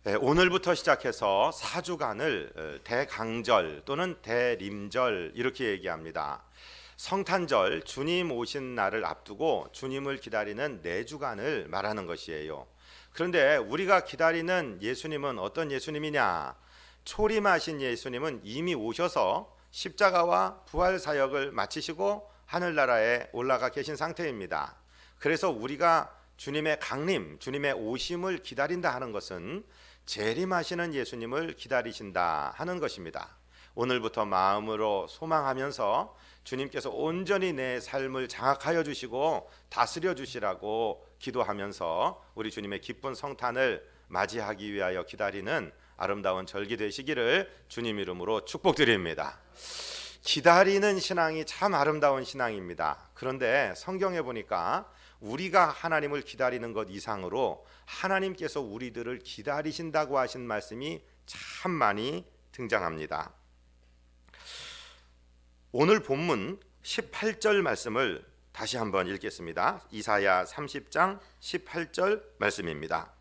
오늘부터 시작해서 4주간을 대강절 또는 대림절 이렇게 얘기합니다. 성탄절, 주님 오신 날을 앞두고 주님을 기다리는 4주간을 말하는 것이에요. 그런데 우리가 기다리는 예수님은 어떤 예수님이냐? 초림하신 예수님은 이미 오셔서 십자가와 부활 사역을 마치시고 하늘나라에 올라가 계신 상태입니다. 그래서 우리가 주님의 강림, 주님의 오심을 기다린다 하는 것은 재림하시는 예수님을 기다리신다 하는 것입니다. 오늘부터 마음으로 소망하면서 주님께서 온전히 내 삶을 장악하여 주시고 다스려 주시라고 기도하면서 우리 주님의 기쁜 성탄을 맞이하기 위하여 기다리는 아름다운 절기 되시기를 주님 이름으로 축복드립니다. 기다리는 신앙이 참 아름다운 신앙입니다. 그런데 성경에 보니까 우리가 하나님을 기다리는 것 이상으로 하나님께서 우리들을 기다리신다고 하신 말씀이 참 많이 등장합니다. 오늘 본문 18절 말씀을 다시 한번 읽겠습니다. 이사야 30장 18절 말씀입니다.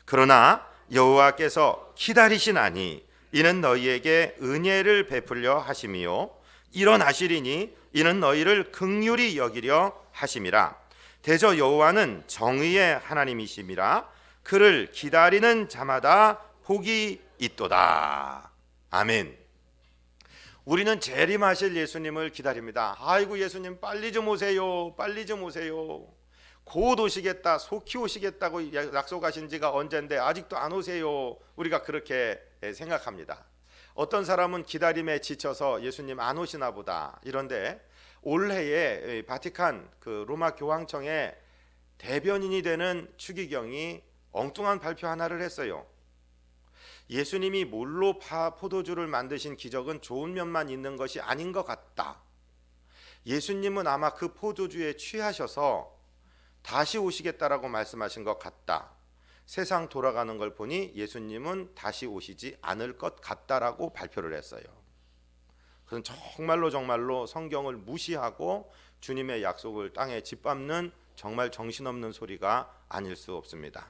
그러나 여호와께서 기다리시나니 이는 너희에게 은혜를 베풀려 하심이요 일어나시리니 이는 너희를 긍휼히 여기려 하심이라. 대저 여호와는 정의의 하나님이심이라. 그를 기다리는 자마다 복이 있도다. 아멘. 우리는 재림하실 예수님을 기다립니다. 아이고 예수님 빨리 좀 오세요. 빨리 좀 오세요. 곧 오시겠다. 속히 오시겠다고 약속하신 지가 언젠데 아직도 안 오세요. 우리가 그렇게 생각합니다. 어떤 사람은 기다림에 지쳐서 예수님 안 오시나 보다. 이런데 올해에 바티칸 로마 교황청의 대변인이 되는 추기경이 엉뚱한 발표 하나를 했어요. 예수님이 몰로 포도주를 만드신 기적은 좋은 면만 있는 것이 아닌 것 같다. 예수님은 아마 그 포도주에 취하셔서 다시 오시겠다라고 말씀하신 것 같다. 세상 돌아가는 걸 보니 예수님은 다시 오시지 않을 것 같다라고 발표를 했어요. 그건 정말로 성경을 무시하고 주님의 약속을 땅에 짓밟는 정말 정신없는 소리가 아닐 수 없습니다.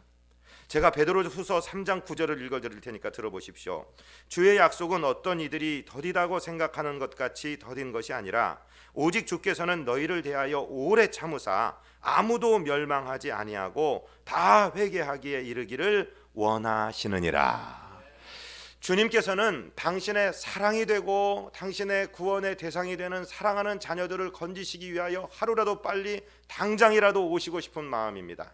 제가 베드로후서 3장 9절을 읽어드릴 테니까 들어보십시오. 주의 약속은 어떤 이들이 더디다고 생각하는 것 같이 더딘 것이 아니라 오직 주께서는 너희를 대하여 오래 참으사 아무도 멸망하지 아니하고 다 회개하기에 이르기를 원하시느니라. 주님께서는 당신의 사랑이 되고 당신의 구원의 대상이 되는 사랑하는 자녀들을 건지시기 위하여 하루라도 빨리 당장이라도 오시고 싶은 마음입니다.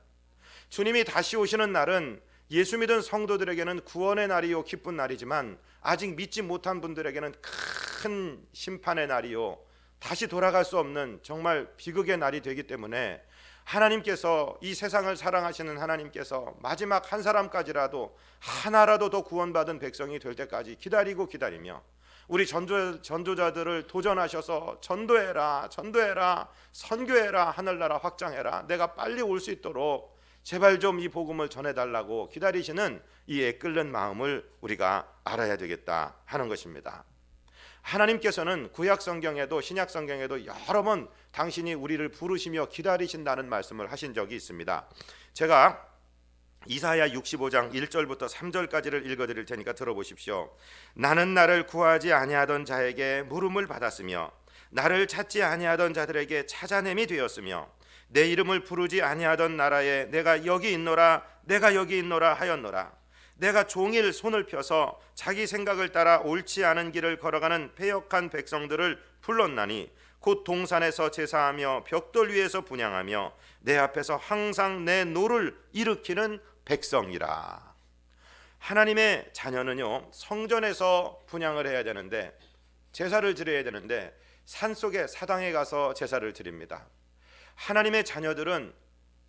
주님이 다시 오시는 날은 예수 믿은 성도들에게는 구원의 날이요 기쁜 날이지만 아직 믿지 못한 분들에게는 큰 심판의 날이요 다시 돌아갈 수 없는 정말 비극의 날이 되기 때문에 하나님께서 이 세상을 사랑하시는 하나님께서 마지막 한 사람까지라도 하나라도 더 구원받은 백성이 될 때까지 기다리며 우리 전도자들을 도전하셔서 전도해라 선교해라 하늘나라 확장해라 내가 빨리 올 수 있도록 제발 좀 이 복음을 전해달라고 기다리시는 이 애끓는 마음을 우리가 알아야 되겠다 하는 것입니다. 하나님께서는 구약 성경에도 신약 성경에도 여러 번 당신이 우리를 부르시며 기다리신다는 말씀을 하신 적이 있습니다. 제가 이사야 65장 1절부터 3절까지를 읽어드릴 테니까 들어보십시오. 나는 나를 구하지 아니하던 자에게 물음을 받았으며 나를 찾지 아니하던 자들에게 찾아냄이 되었으며 내 이름을 부르지 아니하던 나라에 내가 여기 있노라 하였노라. 내가 종일 손을 펴서 자기 생각을 따라 옳지 않은 길을 걸어가는 패역한 백성들을 불렀나니 곧 동산에서 제사하며 벽돌 위에서 분향하며 내 앞에서 항상 내 노를 일으키는 백성이라. 하나님의 자녀는요 성전에서 분향을 해야 되는데 제사를 드려야 되는데 산속에 사당에 가서 제사를 드립니다. 하나님의 자녀들은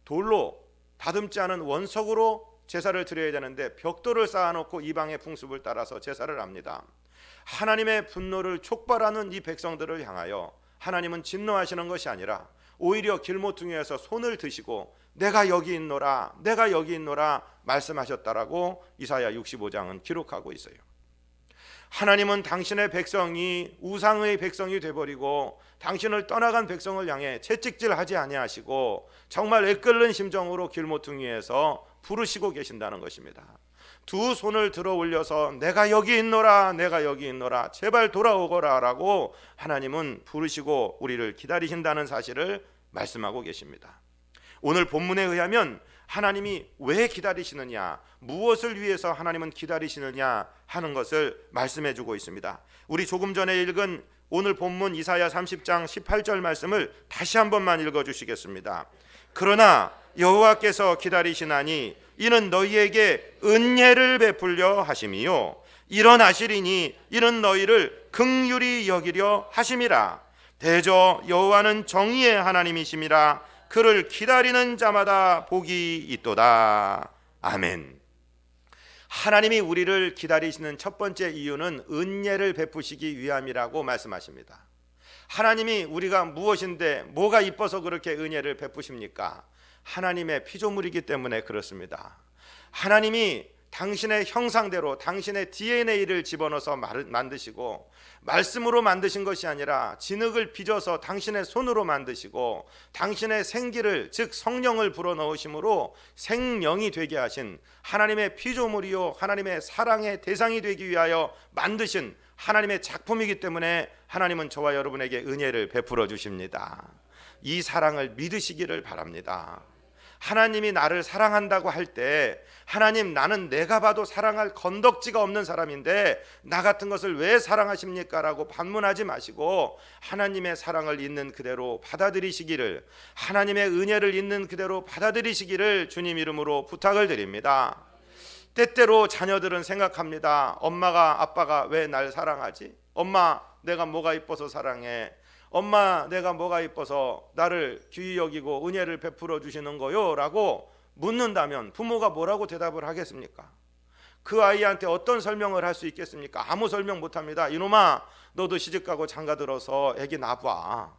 돌로 다듬지 않은 원석으로 제사를 드려야 되는데 벽돌을 쌓아놓고 이방의 풍습을 따라서 제사를 합니다. 하나님의 분노를 촉발하는 이 백성들을 향하여 하나님은 진노하시는 것이 아니라 오히려 길모퉁이에서 손을 드시고 내가 여기 있노라 말씀하셨다라고 이사야 65장은 기록하고 있어요. 하나님은 당신의 백성이 우상의 백성이 되어버리고 당신을 떠나간 백성을 향해 채찍질하지 아니하시고 정말 애끓는 심정으로 길모퉁이에서 부르시고 계신다는 것입니다. 두 손을 들어 올려서 내가 여기 있노라, 내가 여기 있노라, 제발 돌아오거라 라고 하나님은 부르시고 우리를 기다리신다는 사실을 말씀하고 계십니다. 오늘 본문에 의하면 하나님이 왜 기다리시느냐, 무엇을 위해서 하나님은 기다리시느냐 하는 것을 말씀해 주고 있습니다. 우리 조금 전에 읽은 오늘 본문 이사야 30장 18절 말씀을 다시 한 번만 읽어 주시겠습니다. 그러나 여호와께서 기다리시나니 이는 너희에게 은혜를 베풀려 하심이요 일어나시리니 이는 너희를 긍휼히 여기려 하심이라. 대저 여호와는 정의의 하나님이심이라. 그를 기다리는 자마다 복이 있도다. 아멘. 하나님이 우리를 기다리시는 첫 번째 이유는 은혜를 베푸시기 위함이라고 말씀하십니다. 하나님이 우리가 무엇인데 뭐가 이뻐서 그렇게 은혜를 베푸십니까? 하나님의 피조물이기 때문에 그렇습니다. 하나님이 당신의 형상대로 당신의 DNA를 집어넣어서 만드시고 말씀으로 만드신 것이 아니라 진흙을 빚어서 당신의 손으로 만드시고 당신의 생기를 즉 성령을 불어넣으심으로 생명이 되게 하신 하나님의 피조물이요 하나님의 사랑의 대상이 되기 위하여 만드신 하나님의 작품이기 때문에 하나님은 저와 여러분에게 은혜를 베풀어 주십니다. 이 사랑을 믿으시기를 바랍니다. 하나님이 나를 사랑한다고 할 때 하나님 나는 내가 봐도 사랑할 건덕지가 없는 사람인데 나 같은 것을 왜 사랑하십니까? 라고 반문하지 마시고 하나님의 사랑을 있는 그대로 받아들이시기를, 하나님의 은혜를 있는 그대로 받아들이시기를 주님 이름으로 부탁을 드립니다. 때때로 자녀들은 생각합니다. 엄마가 아빠가 왜 날 사랑하지? 엄마 내가 뭐가 이뻐서 사랑해? 엄마 내가 뭐가 이뻐서 나를 귀히 여기고 은혜를 베풀어 주시는 거요? 라고 묻는다면 부모가 뭐라고 대답을 하겠습니까? 그 아이한테 어떤 설명을 할 수 있겠습니까? 아무 설명 못합니다. 이놈아 너도 시집가고 장가들어서 애기 낳아봐.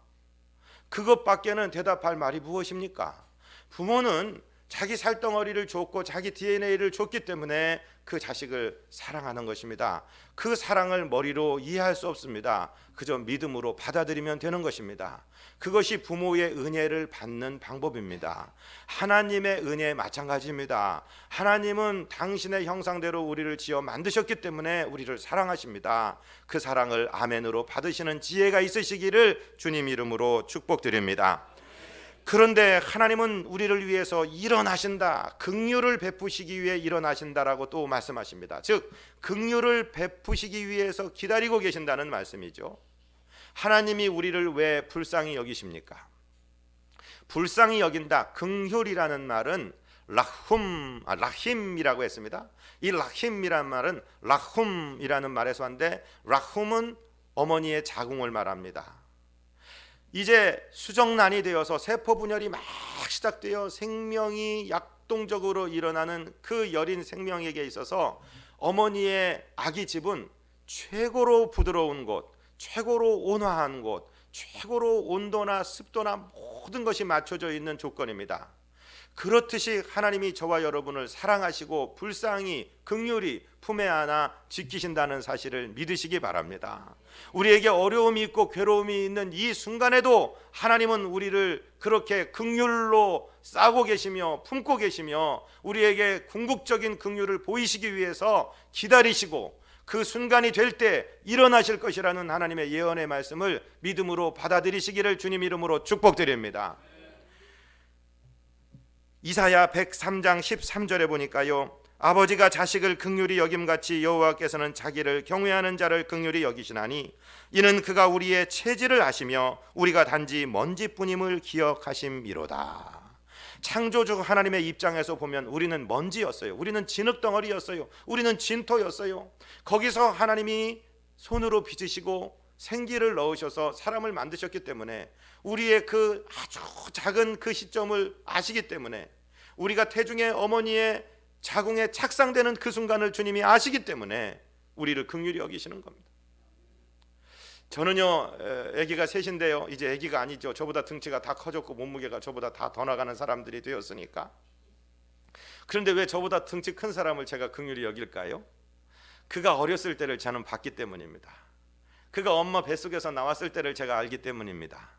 그것밖에는 대답할 말이 무엇입니까? 부모는 자기 살덩어리를 줬고 자기 DNA를 줬기 때문에 그 자식을 사랑하는 것입니다. 그 사랑을 머리로 이해할 수 없습니다. 그저 믿음으로 받아들이면 되는 것입니다. 그것이 부모의 은혜를 받는 방법입니다. 하나님의 은혜 마찬가지입니다. 하나님은 당신의 형상대로 우리를 지어 만드셨기 때문에 우리를 사랑하십니다. 그 사랑을 아멘으로 받으시는 지혜가 있으시기를 주님 이름으로 축복드립니다. 그런데 하나님은 우리를 위해서 일어나신다, 긍휼을 베푸시기 위해 일어나신다라고 또 말씀하십니다. 즉 긍휼을 베푸시기 위해서 기다리고 계신다는 말씀이죠. 하나님이 우리를 왜 불쌍히 여기십니까? 불쌍히 여긴다, 긍휼이라는 말은 라힘이라고 했습니다. 이 라힘이라는 말은 라훔이라는 말에서 왔는데 라훔은 어머니의 자궁을 말합니다. 이제 수정란이 되어서 세포 분열이 막 시작되어 생명이 약동적으로 일어나는 그 여린 생명에게 있어서 어머니의 아기 집은 최고로 부드러운 곳, 최고로 온화한 곳, 최고로 온도나 습도나 모든 것이 맞춰져 있는 조건입니다. 그렇듯이 하나님이 저와 여러분을 사랑하시고 불쌍히 긍휼히 품에 안아 지키신다는 사실을 믿으시기 바랍니다. 우리에게 어려움이 있고 괴로움이 있는 이 순간에도 하나님은 우리를 그렇게 긍휼로 싸고 계시며 품고 계시며 우리에게 궁극적인 긍휼을 보이시기 위해서 기다리시고 그 순간이 될 때 일어나실 것이라는 하나님의 예언의 말씀을 믿음으로 받아들이시기를 주님 이름으로 축복드립니다. 이사야 103장 13절에 보니까요, 아버지가 자식을 긍휼히 여김같이 여호와께서는 자기를 경외하는 자를 긍휼히 여기시나니 이는 그가 우리의 체질을 아시며 우리가 단지 먼지뿐임을 기억하심이로다. 창조주 하나님의 입장에서 보면 우리는 먼지였어요. 우리는 진흙덩어리였어요. 우리는 진토였어요. 거기서 하나님이 손으로 빚으시고 생기를 넣으셔서 사람을 만드셨기 때문에 우리의 그 아주 작은 그 시점을 아시기 때문에 우리가 태중의 어머니의 자궁에 착상되는 그 순간을 주님이 아시기 때문에 우리를 긍휼히 여기시는 겁니다. 저는요 아기가 셋인데요, 이제 아기가 아니죠. 저보다 등치가 다 커졌고 몸무게가 저보다 다 더 나가는 사람들이 되었으니까. 그런데 왜 저보다 등치 큰 사람을 제가 긍휼히 여길까요? 그가 어렸을 때를 저는 봤기 때문입니다. 그가 엄마 뱃속에서 나왔을 때를 제가 알기 때문입니다.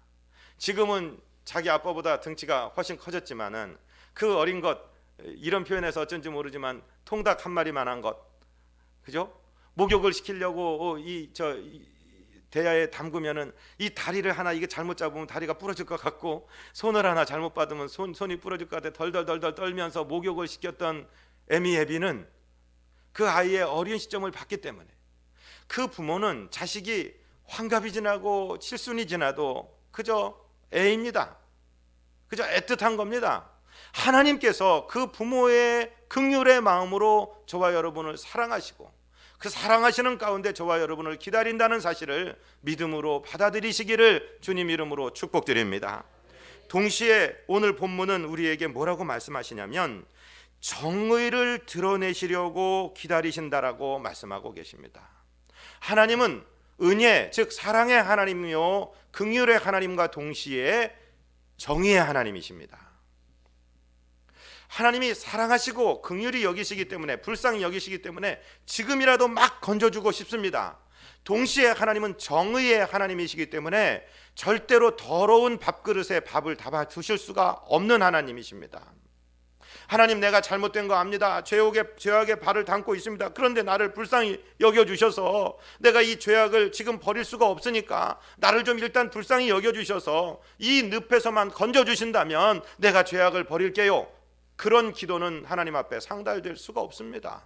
지금은 자기 아빠보다 등치가 훨씬 커졌지만은 그 어린 것 이런 표현에서 어쩐지 모르지만 통닭 한 마리만한 것, 그죠? 목욕을 시키려고 대야에 담그면은 이 다리를 하나 이게 잘못 잡으면 다리가 부러질 것 같고, 손을 하나 잘못 받으면 손이 부러질 것 같아 덜덜덜덜 떨면서 목욕을 시켰던 에미에비는 그 아이의 어린 시점을 봤기 때문에, 그 부모는 자식이 환갑이 지나고 칠순이 지나도 그저 애입니다. 그저 애틋한 겁니다. 하나님께서 그 부모의 긍휼의 마음으로 저와 여러분을 사랑하시고 그 사랑하시는 가운데 저와 여러분을 기다린다는 사실을 믿음으로 받아들이시기를 주님 이름으로 축복드립니다. 동시에 오늘 본문은 우리에게 뭐라고 말씀하시냐면 정의를 드러내시려고 기다리신다라고 말씀하고 계십니다. 하나님은 은혜, 즉 사랑의 하나님이요 긍휼의 하나님과 동시에 정의의 하나님이십니다. 하나님이 사랑하시고 긍휼히 여기시기 때문에, 불쌍히 여기시기 때문에 지금이라도 막 건져주고 싶습니다. 동시에 하나님은 정의의 하나님이시기 때문에 절대로 더러운 밥그릇에 밥을 담아 주실 수가 없는 하나님이십니다. 하나님, 내가 잘못된 거 압니다. 죄악에 발을 담고 있습니다. 그런데 나를 불쌍히 여겨주셔서 내가 이 죄악을 지금 버릴 수가 없으니까 나를 좀 일단 불쌍히 여겨주셔서 이 늪에서만 건져주신다면 내가 죄악을 버릴게요. 그런 기도는 하나님 앞에 상달될 수가 없습니다.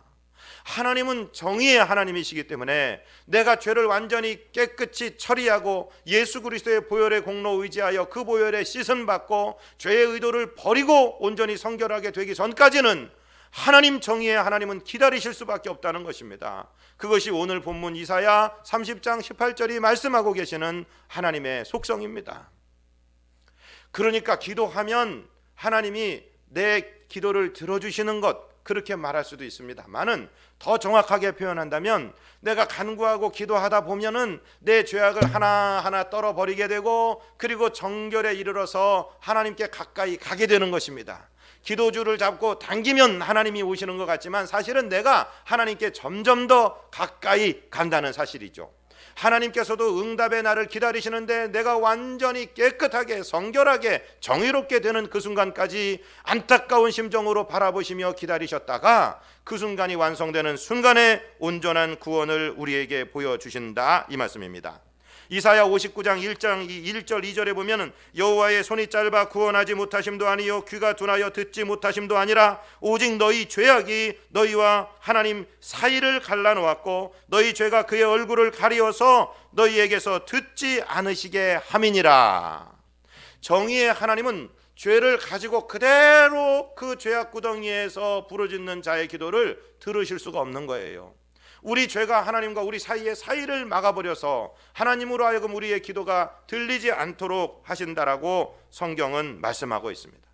하나님은 정의의 하나님이시기 때문에 내가 죄를 완전히 깨끗이 처리하고 예수 그리스도의 보혈의 공로 의지하여 그 보혈에 씻음 받고 죄의 의도를 버리고 온전히 성결하게 되기 전까지는 하나님 정의의 하나님은 기다리실 수밖에 없다는 것입니다. 그것이 오늘 본문 이사야 30장 18절이 말씀하고 계시는 하나님의 속성입니다. 그러니까 기도하면 하나님이 내 기도를 들어주시는 것, 그렇게 말할 수도 있습니다만은 더 정확하게 표현한다면 내가 간구하고 기도하다 보면은 내 죄악을 하나하나 떨어버리게 되고 그리고 정결에 이르러서 하나님께 가까이 가게 되는 것입니다. 기도줄을 잡고 당기면 하나님이 오시는 것 같지만 사실은 내가 하나님께 점점 더 가까이 간다는 사실이죠. 하나님께서도 응답의 날을 기다리시는데 내가 완전히 깨끗하게 성결하게 정의롭게 되는 그 순간까지 안타까운 심정으로 바라보시며 기다리셨다가 그 순간이 완성되는 순간에 온전한 구원을 우리에게 보여주신다, 이 말씀입니다. 이사야 59장 1절 2절에 보면 여호와의 손이 짧아 구원하지 못하심도 아니요 귀가 둔하여 듣지 못하심도 아니라 오직 너희 죄악이 너희와 하나님 사이를 갈라놓았고 너희 죄가 그의 얼굴을 가리어서 너희에게서 듣지 않으시게 함이니라. 정의의 하나님은 죄를 가지고 그대로 그 죄악 구덩이에서 부르짖는 자의 기도를 들으실 수가 없는 거예요. 우리 죄가 하나님과 우리 사이의 사이를 막아버려서 하나님으로 하여금 우리의 기도가 들리지 않도록 하신다라고 성경은 말씀하고 있습니다.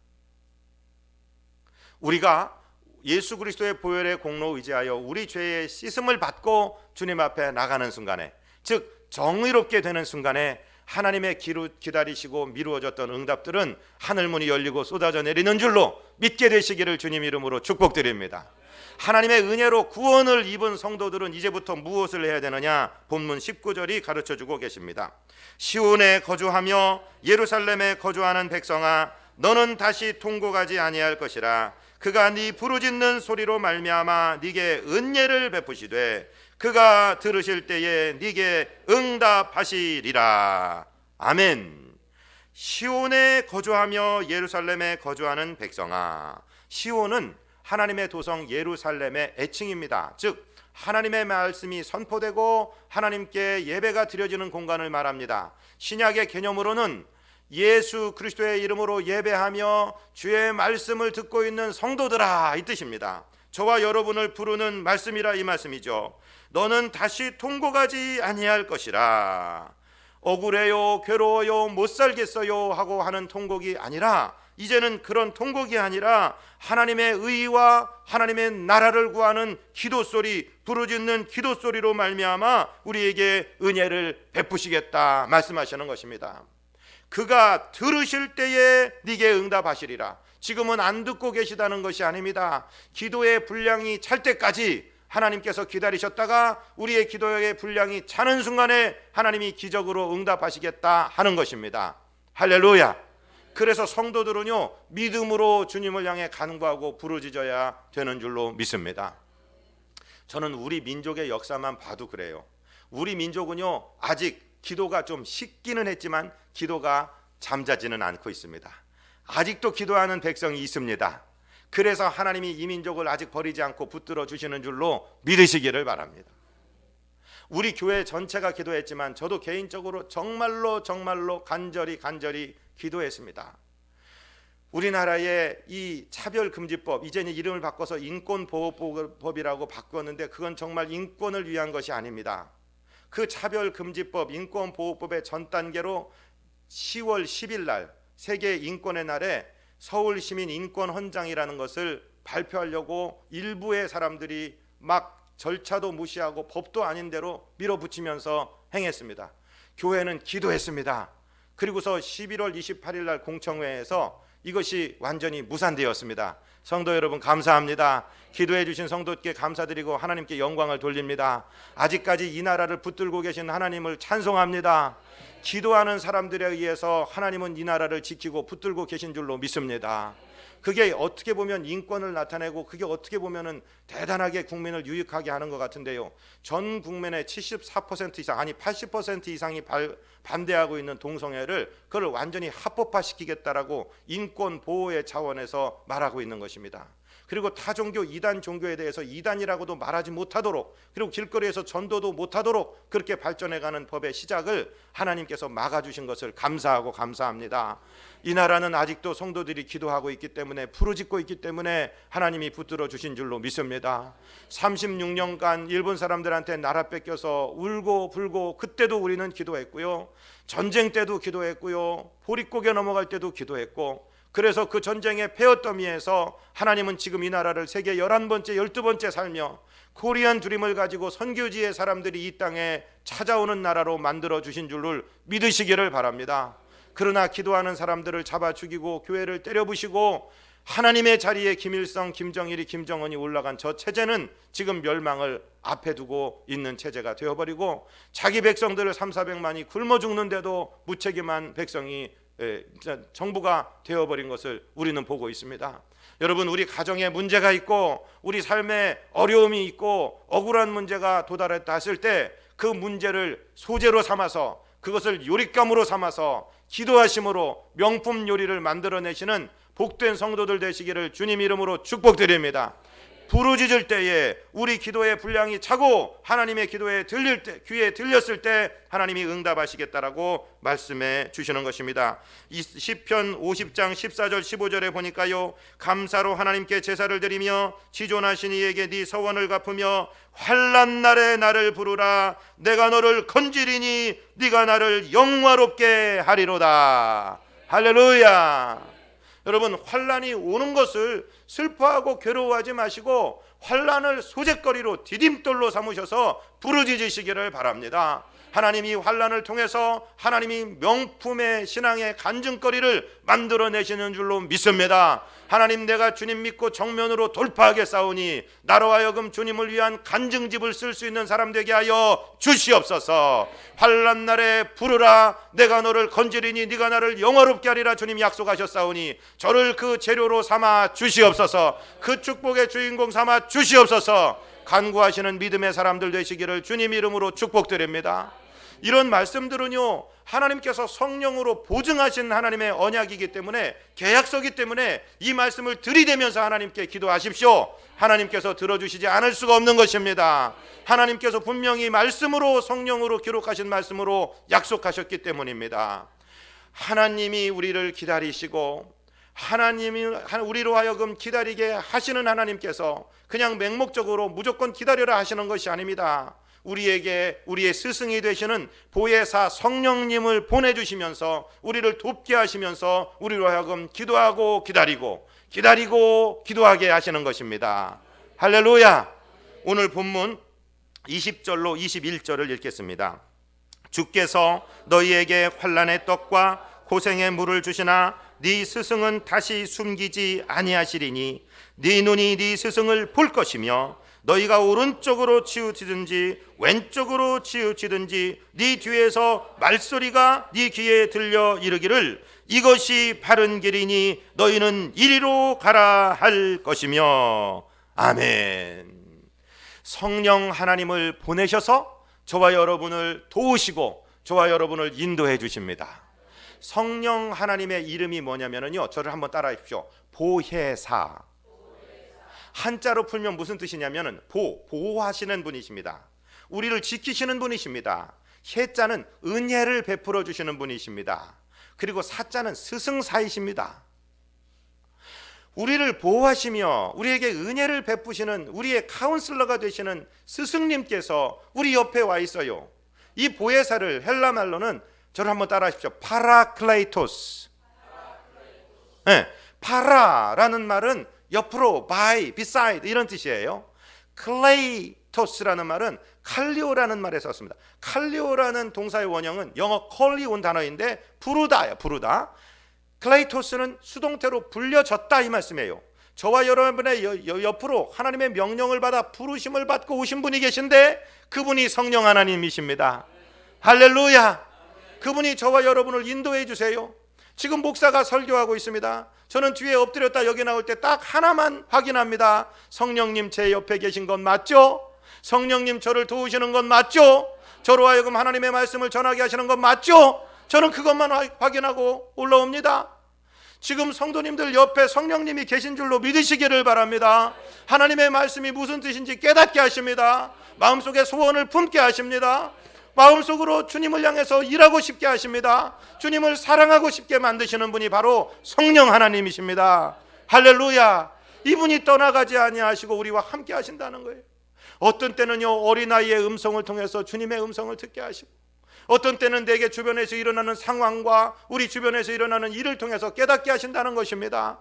우리가 예수 그리스도의 보혈의 공로 의지하여 우리 죄의 씻음을 받고 주님 앞에 나가는 순간에, 즉 정의롭게 되는 순간에 하나님의 기다리시고 미루어졌던 응답들은 하늘문이 열리고 쏟아져 내리는 줄로 믿게 되시기를 주님 이름으로 축복드립니다. 하나님의 은혜로 구원을 입은 성도들은 이제부터 무엇을 해야 되느냐? 본문 19절이 가르쳐주고 계십니다. 시온에 거주하며 예루살렘에 거주하는 백성아, 너는 다시 통곡하지 아니할 것이라. 그가 네 부르짖는 소리로 말미암아 네게 은혜를 베푸시되 그가 들으실 때에 네게 응답하시리라. 아멘. 시온에 거주하며 예루살렘에 거주하는 백성아. 시온은 하나님의 도성 예루살렘의 애칭입니다. 즉 하나님의 말씀이 선포되고 하나님께 예배가 드려지는 공간을 말합니다. 신약의 개념으로는 예수 그리스도의 이름으로 예배하며 주의 말씀을 듣고 있는 성도들아, 이 뜻입니다. 저와 여러분을 부르는 말씀이라 이 말씀이죠. 너는 다시 통곡하지 아니할 것이라. 억울해요, 괴로워요, 못 살겠어요 하고 하는 통곡이 아니라, 이제는 그런 통곡이 아니라 하나님의 의와 하나님의 나라를 구하는 기도소리, 부르짖는 기도소리로 말미암아 우리에게 은혜를 베푸시겠다 말씀하시는 것입니다. 그가 들으실 때에 네게 응답하시리라. 지금은 안 듣고 계시다는 것이 아닙니다. 기도의 분량이 찰 때까지 하나님께서 기다리셨다가 우리의 기도의 분량이 차는 순간에 하나님이 기적으로 응답하시겠다 하는 것입니다. 할렐루야. 그래서 성도들은요, 믿음으로 주님을 향해 간구하고 부르짖어야 되는 줄로 믿습니다. 저는 우리 민족의 역사만 봐도 그래요. 우리 민족은요, 아직 기도가 좀 식기는 했지만 기도가 잠자지는 않고 있습니다. 아직도 기도하는 백성이 있습니다. 그래서 하나님이 이 민족을 아직 버리지 않고 붙들어 주시는 줄로 믿으시기를 바랍니다. 우리 교회 전체가 기도했지만 저도 개인적으로 정말로 간절히 기도했습니다. 우리나라의 이 차별금지법, 이제는 이름을 바꿔서 인권보호법이라고 바꿨는데 그건 정말 인권을 위한 것이 아닙니다. 그 차별금지법, 인권보호법의 전 단계로 10월 10일 날 세계 인권의 날에 서울시민인권헌장이라는 것을 발표하려고 일부의 사람들이 막 절차도 무시하고 법도 아닌 대로 밀어붙이면서 행했습니다. 교회는 기도했습니다. 그리고서 11월 28일 날 공청회에서 이것이 완전히 무산되었습니다. 성도 여러분, 감사합니다. 기도해 주신 성도께 감사드리고 하나님께 영광을 돌립니다. 아직까지 이 나라를 붙들고 계신 하나님을 찬송합니다. 기도하는 사람들에 의해서 하나님은 이 나라를 지키고 붙들고 계신 줄로 믿습니다. 그게 어떻게 보면 인권을 나타내고 그게 어떻게 보면은 대단하게 국민을 유익하게 하는 것 같은데요. 전 국민의 74% 이상, 아니 80% 이상이 반대하고 있는 동성애를 그걸 완전히 합법화시키겠다라고 인권 보호의 차원에서 말하고 있는 것입니다. 그리고 타종교 이단 종교에 대해서 이단이라고도 말하지 못하도록, 그리고 길거리에서 전도도 못하도록 그렇게 발전해가는 법의 시작을 하나님께서 막아주신 것을 감사합니다. 이 나라는 아직도 성도들이 기도하고 있기 때문에, 부르짖고 있기 때문에 하나님이 붙들어 주신 줄로 믿습니다. 36년간 일본 사람들한테 나라 뺏겨서 울고 불고 그때도 우리는 기도했고요, 전쟁 때도 기도했고요, 보릿고개 넘어갈 때도 기도했고, 그래서 그 전쟁의 폐허더미에서 하나님은 지금 이 나라를 세계 11번째 12번째 살며 코리안 드림을 가지고 선교지의 사람들이 이 땅에 찾아오는 나라로 만들어 주신 줄을 믿으시기를 바랍니다. 그러나 기도하는 사람들을 잡아 죽이고 교회를 때려 부시고 하나님의 자리에 김일성, 김정일이, 김정은이 올라간 저 체제는 지금 멸망을 앞에 두고 있는 체제가 되어버리고, 자기 백성들을 300~400만이 굶어 죽는데도 무책임한 백성이 정부가 되어버린 것을 우리는 보고 있습니다. 여러분, 우리 가정에 문제가 있고 우리 삶에 어려움이 있고 억울한 문제가 도달했다 했을 때 그 문제를 소재로 삼아서, 그것을 요릿감으로 삼아서 기도하심으로 명품 요리를 만들어내시는 복된 성도들 되시기를 주님 이름으로 축복드립니다. 부르짖을 때에 우리 기도의 분량이 차고 하나님의 기도에 들릴 때, 귀에 들렸을 때 하나님이 응답하시겠다라고 말씀해 주시는 것입니다. 이 시편 50장 14절 15절에 보니까요, 감사로 하나님께 제사를 드리며 지존하신 이에게 네 서원을 갚으며 환난 날에 나를 부르라. 내가 너를 건지리니 네가 나를 영화롭게 하리로다. 할렐루야. 여러분, 환난이 오는 것을 슬퍼하고 괴로워하지 마시고 환난을 소재거리로 디딤돌로 삼으셔서 부르짖으시기를 바랍니다. 하나님이 환난을 통해서 하나님이 명품의 신앙의 간증거리를 만들어내시는 줄로 믿습니다. 하나님, 내가 주님 믿고 정면으로 돌파하겠사오니 나로 하여금 주님을 위한 간증집을 쓸 수 있는 사람 되게 하여 주시옵소서. 환난 날에 부르라. 내가 너를 건지리니 네가 나를 영화롭게 하리라. 주님 약속하셨사오니 저를 그 재료로 삼아 주시옵소서. 그 축복의 주인공 삼아 주시옵소서. 간구하시는 믿음의 사람들 되시기를 주님 이름으로 축복드립니다. 이런 말씀들은요, 하나님께서 성령으로 보증하신 하나님의 언약이기 때문에, 계약서기 때문에 이 말씀을 들이대면서 하나님께 기도하십시오. 하나님께서 들어주시지 않을 수가 없는 것입니다. 하나님께서 분명히 말씀으로, 성령으로 기록하신 말씀으로 약속하셨기 때문입니다. 하나님이 우리를 기다리시고 하나님이 우리로 하여금 기다리게 하시는 하나님께서 그냥 맹목적으로 무조건 기다려라 하시는 것이 아닙니다. 우리에게 우리의 스승이 되시는 보혜사 성령님을 보내주시면서 우리를 돕게 하시면서 우리로 하여금 기도하고 기다리고 기도하게 하시는 것입니다. 할렐루야. 오늘 본문 20절로 21절을 읽겠습니다. 주께서 너희에게 환난의 떡과 고생의 물을 주시나 네 스승은 다시 숨기지 아니하시리니 네 눈이 네 스승을 볼 것이며 너희가 오른쪽으로 치우치든지 왼쪽으로 치우치든지 네 뒤에서 말소리가 네 귀에 들려 이르기를 이것이 바른 길이니 너희는 이리로 가라 할 것이며. 아멘. 성령 하나님을 보내셔서 저와 여러분을 도우시고 저와 여러분을 인도해 주십니다. 성령 하나님의 이름이 뭐냐면요, 저를 한번 따라하십시오. 보혜사. 한자로 풀면 무슨 뜻이냐면은 보호하시는 분이십니다. 우리를 지키시는 분이십니다. 해자는 은혜를 베풀어 주시는 분이십니다. 그리고 사자는 스승사이십니다. 우리를 보호하시며 우리에게 은혜를 베푸시는 우리의 카운슬러가 되시는 스승님께서 우리 옆에 와 있어요. 이 보혜사를 헬라 말로는, 저를 한번 따라하십시오. 파라클레이토스. 네, 파라라는 말은 옆으로, by, beside 이런 뜻이에요. 클레이토스라는 말은 칼리오라는 말에 썼습니다. 칼리오라는 동사의 원형은 영어 컬리 온 단어인데 부르다예요. 부르다. 클레이토스는 수동태로 불려졌다 이 말씀이에요. 저와 여러분의 옆으로 하나님의 명령을 받아 부르심을 받고 오신 분이 계신데 그분이 성령 하나님이십니다. 할렐루야. 그분이 저와 여러분을 인도해 주세요. 지금 목사가 설교하고 있습니다. 저는 뒤에 엎드렸다 여기 나올 때 딱 하나만 확인합니다. 성령님 제 옆에 계신 건 맞죠? 성령님 저를 도우시는 건 맞죠? 저로 하여금 하나님의 말씀을 전하게 하시는 건 맞죠? 저는 그것만 확인하고 올라옵니다. 지금 성도님들 옆에 성령님이 계신 줄로 믿으시기를 바랍니다. 하나님의 말씀이 무슨 뜻인지 깨닫게 하십니다. 마음속에 소원을 품게 하십니다. 마음속으로 주님을 향해서 일하고 싶게 하십니다. 주님을 사랑하고 싶게 만드시는 분이 바로 성령 하나님이십니다. 할렐루야. 이분이 떠나가지 아니하시고 우리와 함께 하신다는 거예요. 어떤 때는요, 어린아이의 음성을 통해서 주님의 음성을 듣게 하시고, 어떤 때는 내게 주변에서 일어나는 상황과 우리 주변에서 일어나는 일을 통해서 깨닫게 하신다는 것입니다.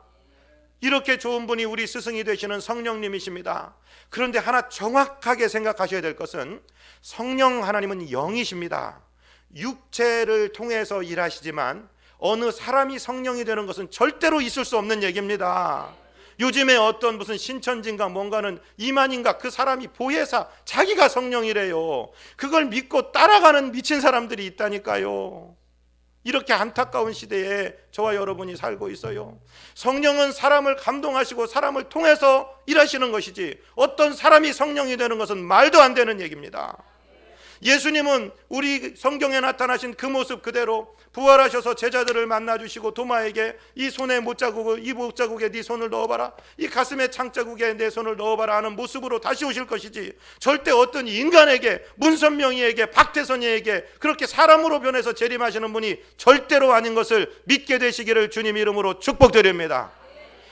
이렇게 좋은 분이 우리 스승이 되시는 성령님이십니다. 그런데 하나 정확하게 생각하셔야 될 것은 성령 하나님은 영이십니다. 육체를 통해서 일하시지만 어느 사람이 성령이 되는 것은 절대로 있을 수 없는 얘기입니다. 요즘에 어떤 무슨 신천지인가 뭔가는 이만인가 그 사람이 보혜사, 자기가 성령이래요. 그걸 믿고 따라가는 미친 사람들이 있다니까요. 이렇게 안타까운 시대에 저와 여러분이 살고 있어요. 성령은 사람을 감동하시고 사람을 통해서 일하시는 것이지 어떤 사람이 성령이 되는 것은 말도 안 되는 얘기입니다. 예수님은 우리 성경에 나타나신 그 모습 그대로 부활하셔서 제자들을 만나주시고 도마에게 이 손에 못자국을, 이 못자국에 네 손을 넣어봐라, 이 가슴에 창자국에 내 손을 넣어봐라 하는 모습으로 다시 오실 것이지 절대 어떤 인간에게, 문선명이에게, 박태선이에게 그렇게 사람으로 변해서 재림하시는 분이 절대로 아닌 것을 믿게 되시기를 주님 이름으로 축복드립니다.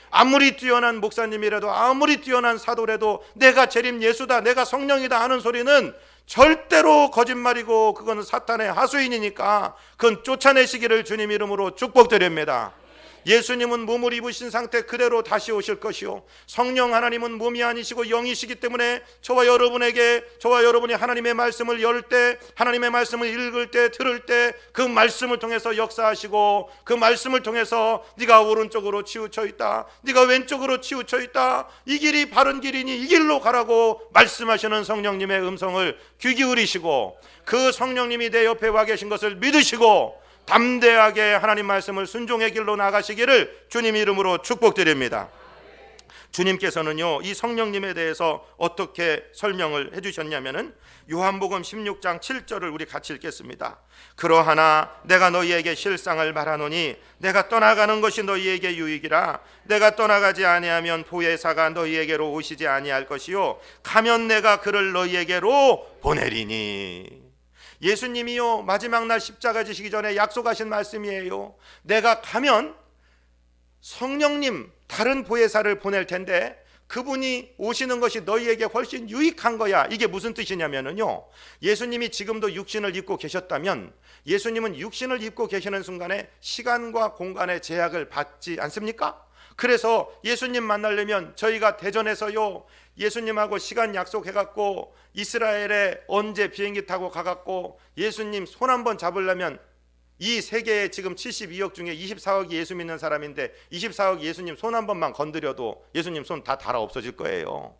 아무리 뛰어난 목사님이라도 아무리 뛰어난 사도라도 내가 재림 예수다, 내가 성령이다 하는 소리는 절대로 거짓말이고 그건 사탄의 하수인이니까 그건 쫓아내시기를 주님 이름으로 축복드립니다. 예수님은 몸을 입으신 상태 그대로 다시 오실 것이요, 성령 하나님은 몸이 아니시고 영이시기 때문에 저와 여러분이 하나님의 말씀을 열 때, 하나님의 말씀을 읽을 때, 들을 때 그 말씀을 통해서 역사하시고 그 말씀을 통해서 네가 오른쪽으로 치우쳐 있다, 네가 왼쪽으로 치우쳐 있다, 이 길이 바른 길이니 이 길로 가라고 말씀하시는 성령님의 음성을 귀 기울이시고 그 성령님이 내 옆에 와 계신 것을 믿으시고 담대하게 하나님 말씀을 순종의 길로 나가시기를 주님 이름으로 축복드립니다. 주님께서는요, 이 성령님에 대해서 어떻게 설명을 해주셨냐면은 요한복음 16장 7절을 우리 같이 읽겠습니다. 그러하나 내가 너희에게 실상을 말하노니 내가 떠나가는 것이 너희에게 유익이라. 내가 떠나가지 아니하면 보혜사가 너희에게로 오시지 아니할 것이요 가면 내가 그를 너희에게로 보내리니. 예수님이요, 마지막 날 십자가 지시기 전에 약속하신 말씀이에요. 내가 가면 성령님, 다른 보혜사를 보낼 텐데 그분이 오시는 것이 너희에게 훨씬 유익한 거야. 이게 무슨 뜻이냐면요, 예수님이 지금도 육신을 입고 계셨다면 예수님은 육신을 입고 계시는 순간에 시간과 공간의 제약을 받지 않습니까? 그래서 예수님 만나려면 저희가 대전에서요, 예수님하고 시간 약속해갖고 이스라엘에 언제 비행기 타고 가갖고 예수님 손 한번 잡으려면 이 세계에 지금 72억 중에 24억이 예수 믿는 사람인데 24억 예수님 손 한 번만 건드려도 예수님 손 다 달아 없어질 거예요.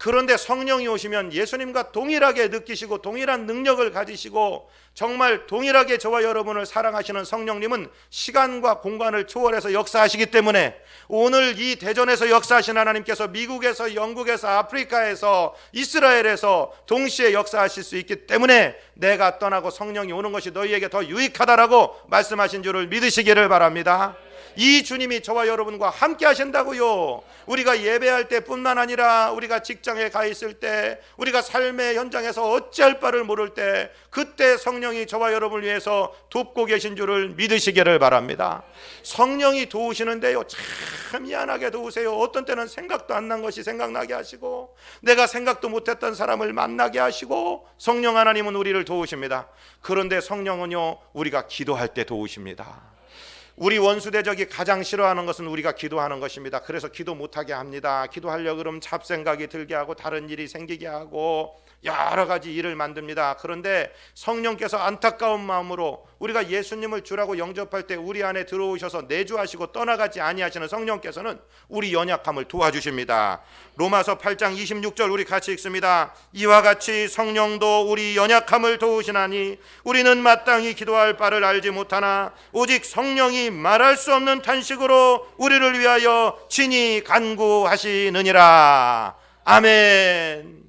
그런데 성령이 오시면 예수님과 동일하게 느끼시고 동일한 능력을 가지시고 정말 동일하게 저와 여러분을 사랑하시는 성령님은 시간과 공간을 초월해서 역사하시기 때문에 오늘 이 대전에서 역사하신 하나님께서 미국에서, 영국에서, 아프리카에서, 이스라엘에서 동시에 역사하실 수 있기 때문에 내가 떠나고 성령이 오는 것이 너희에게 더 유익하다라고 말씀하신 줄을 믿으시기를 바랍니다. 이 주님이 저와 여러분과 함께 하신다고요. 우리가 예배할 때뿐만 아니라 우리가 직장에 가 있을 때, 우리가 삶의 현장에서 어찌할 바를 모를 때, 그때 성령이 저와 여러분을 위해서 돕고 계신 줄을 믿으시기를 바랍니다. 성령이 도우시는데요, 참 미안하게 도우세요. 어떤 때는 생각도 안 난 것이 생각나게 하시고, 내가 생각도 못했던 사람을 만나게 하시고, 성령 하나님은 우리를 도우십니다. 그런데 성령은요, 우리가 기도할 때 도우십니다. 우리 원수대적이 가장 싫어하는 것은 우리가 기도하는 것입니다. 그래서 기도 못하게 합니다. 기도하려고 그러면 잡생각이 들게 하고 다른 일이 생기게 하고 여러 가지 일을 만듭니다. 그런데 성령께서 안타까운 마음으로 우리가 예수님을 주라고 영접할 때 우리 안에 들어오셔서 내주하시고 떠나가지 아니하시는 성령께서는 우리 연약함을 도와주십니다. 로마서 8장 26절 우리 같이 읽습니다. 이와 같이 성령도 우리 연약함을 도우시나니 우리는 마땅히 기도할 바를 알지 못하나 오직 성령이 말할 수 없는 탄식으로 우리를 위하여 친히 간구하시느니라. 아멘.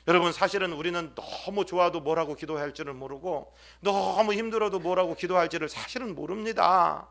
여러분, 사실은 우리는 너무 좋아도 뭐라고 기도해야 할지를 모르고 너무 힘들어도 뭐라고 기도할지를 사실은 모릅니다.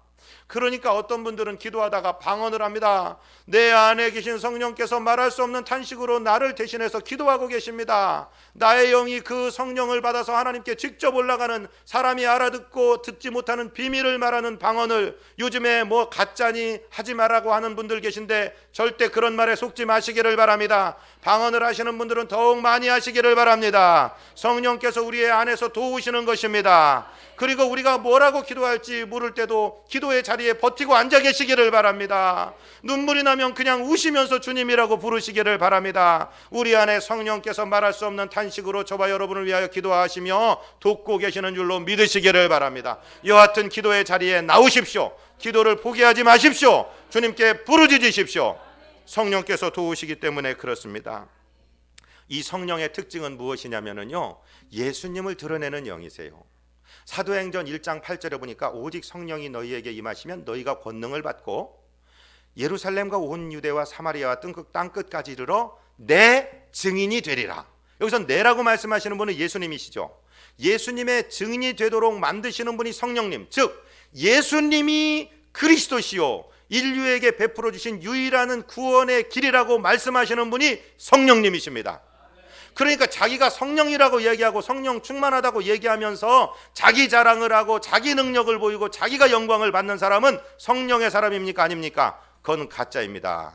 그러니까 어떤 분들은 기도하다가 방언을 합니다. 내 안에 계신 성령께서 말할 수 없는 탄식으로 나를 대신해서 기도하고 계십니다. 나의 영이 그 성령을 받아서 하나님께 직접 올라가는, 사람이 알아듣고 듣지 못하는 비밀을 말하는 방언을, 요즘에 뭐 가짜니 하지 말라고 하는 분들 계신데 절대 그런 말에 속지 마시기를 바랍니다. 방언을 하시는 분들은 더욱 많이 하시기를 바랍니다. 성령께서 우리의 안에서 도우시는 것입니다. 그리고 우리가 뭐라고 기도할지 모를 때도 기도의 자리에 버티고 앉아 계시기를 바랍니다. 눈물이 나면 그냥 우시면서 주님이라고 부르시기를 바랍니다. 우리 안에 성령께서 말할 수 없는 탄식으로 저와 여러분을 위하여 기도하시며 돕고 계시는 줄로 믿으시기를 바랍니다. 여하튼 기도의 자리에 나오십시오. 기도를 포기하지 마십시오. 주님께 부르짖으십시오. 성령께서 도우시기 때문에 그렇습니다. 이 성령의 특징은 무엇이냐면요, 예수님을 드러내는 영이세요. 사도행전 1장 8절에 보니까 오직 성령이 너희에게 임하시면 너희가 권능을 받고 예루살렘과 온 유대와 사마리아와 땅끝까지 이르러 내 증인이 되리라. 여기서 내라고 말씀하시는 분은 예수님이시죠. 예수님의 증인이 되도록 만드시는 분이 성령님, 즉 예수님이 그리스도시요 인류에게 베풀어 주신 유일한 구원의 길이라고 말씀하시는 분이 성령님이십니다. 그러니까 자기가 성령이라고 얘기하고 성령 충만하다고 얘기하면서 자기 자랑을 하고 자기 능력을 보이고 자기가 영광을 받는 사람은 성령의 사람입니까? 아닙니까? 그건 가짜입니다.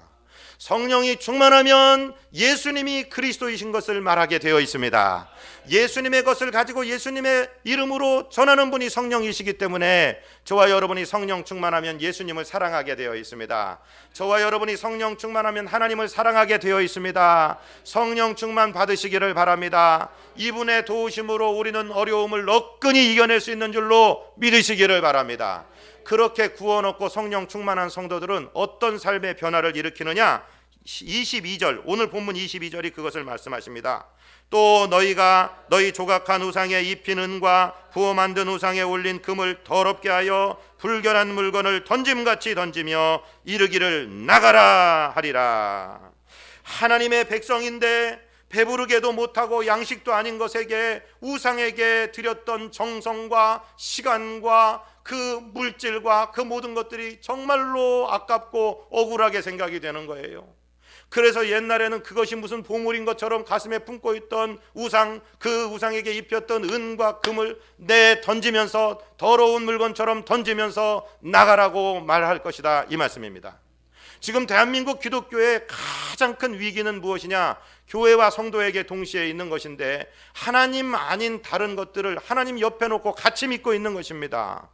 성령이 충만하면 예수님이 그리스도이신 것을 말하게 되어 있습니다. 예수님의 것을 가지고 예수님의 이름으로 전하는 분이 성령이시기 때문에 저와 여러분이 성령 충만하면 예수님을 사랑하게 되어 있습니다. 저와 여러분이 성령 충만하면 하나님을 사랑하게 되어 있습니다. 성령 충만 받으시기를 바랍니다. 이분의 도우심으로 우리는 어려움을 너끈히 이겨낼 수 있는 줄로 믿으시기를 바랍니다. 그렇게 구원 얻고 성령 충만한 성도들은 어떤 삶의 변화를 일으키느냐? 22절, 오늘 본문 22절이 그것을 말씀하십니다. 또 너희가 너희 조각한 우상에 입힌 은과 부어 만든 우상에 올린 금을 더럽게 하여 불결한 물건을 던짐같이 던지며 이르기를 나가라 하리라. 하나님의 백성인데 배부르게도 못하고 양식도 아닌 것에게 우상에게 드렸던 정성과 시간과 그 물질과 그 모든 것들이 정말로 아깝고 억울하게 생각이 되는 거예요. 그래서 옛날에는 그것이 무슨 보물인 것처럼 가슴에 품고 있던 우상, 그 우상에게 입혔던 은과 금을 던지면서 더러운 물건처럼 던지면서 나가라고 말할 것이다, 이 말씀입니다. 지금 대한민국 기독교의 가장 큰 위기는 무엇이냐? 교회와 성도에게 동시에 있는 것인데 하나님 아닌 다른 것들을 하나님 옆에 놓고 같이 믿고 있는 것입니다.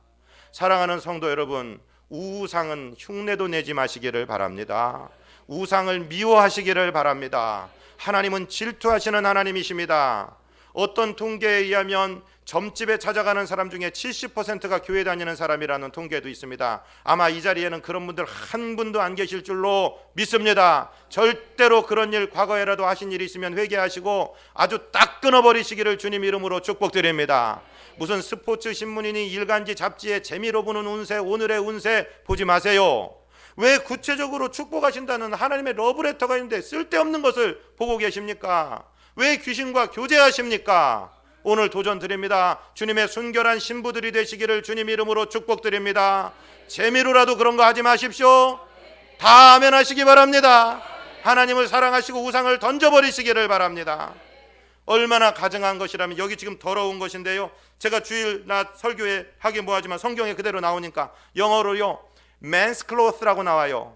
사랑하는 성도 여러분, 우상은 흉내도 내지 마시기를 바랍니다. 우상을 미워하시기를 바랍니다. 하나님은 질투하시는 하나님이십니다. 어떤 통계에 의하면 점집에 찾아가는 사람 중에 70%가 교회 다니는 사람이라는 통계도 있습니다. 아마 이 자리에는 그런 분들 한 분도 안 계실 줄로 믿습니다. 절대로 그런 일 과거에라도 하신 일이 있으면 회개하시고 아주 딱 끊어버리시기를 주님 이름으로 축복드립니다. 무슨 스포츠 신문이니 일간지 잡지에 재미로 보는 운세, 오늘의 운세 보지 마세요. 왜 구체적으로 축복하신다는 하나님의 러브레터가 있는데 쓸데없는 것을 보고 계십니까? 왜 귀신과 교제하십니까? 오늘 도전 드립니다. 주님의 순결한 신부들이 되시기를 주님 이름으로 축복드립니다. 재미로라도 그런 거 하지 마십시오. 다 아멘하시기 바랍니다. 하나님을 사랑하시고 우상을 던져버리시기를 바랍니다. 얼마나 가증한 것이라면, 여기 지금 더러운 것인데요, 제가 주일 낮 설교에 하긴 뭐하지만 성경에 그대로 나오니까 영어로요 men's cloth라고 나와요.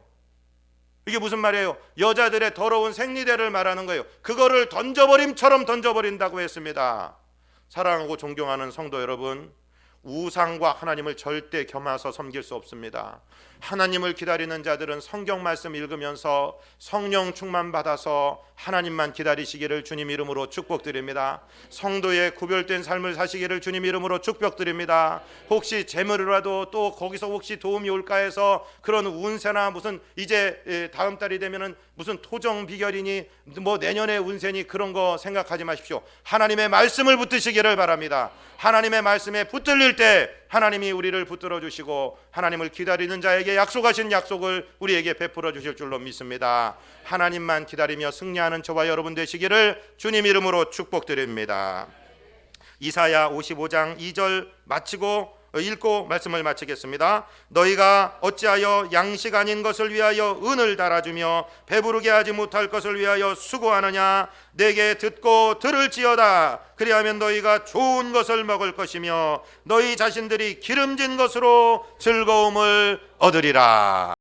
이게 무슨 말이에요? 여자들의 더러운 생리대를 말하는 거예요. 그거를 던져버림처럼 던져버린다고 했습니다. 사랑하고 존경하는 성도 여러분, 우상과 하나님을 절대 겸해서 섬길 수 없습니다. 하나님을 기다리는 자들은 성경 말씀 읽으면서 성령 충만 받아서 하나님만 기다리시기를 주님 이름으로 축복드립니다. 성도의 구별된 삶을 사시기를 주님 이름으로 축복드립니다. 혹시 재물이라도 또 거기서 혹시 도움이 올까 해서 그런 운세나 무슨 이제 다음 달이 되면은 무슨 토정 비결이니 뭐 내년의 운세니 그런 거 생각하지 마십시오. 하나님의 말씀을 붙드시기를 바랍니다. 하나님의 말씀에 붙들릴 때 하나님이 우리를 붙들어 주시고 하나님을 기다리는 자에게 약속하신 약속을 우리에게 베풀어 주실 줄로 믿습니다. 하나님만 기다리며 승리하는 저와 여러분 되시기를 주님 이름으로 축복드립니다. 이사야 55장 2절 마치고 읽고 말씀을 마치겠습니다. 너희가 어찌하여 양식 아닌 것을 위하여 은을 달아주며 배부르게 하지 못할 것을 위하여 수고하느냐? 내게 듣고 들을지어다. 그리하면 너희가 좋은 것을 먹을 것이며 너희 자신들이 기름진 것으로 즐거움을 얻으리라.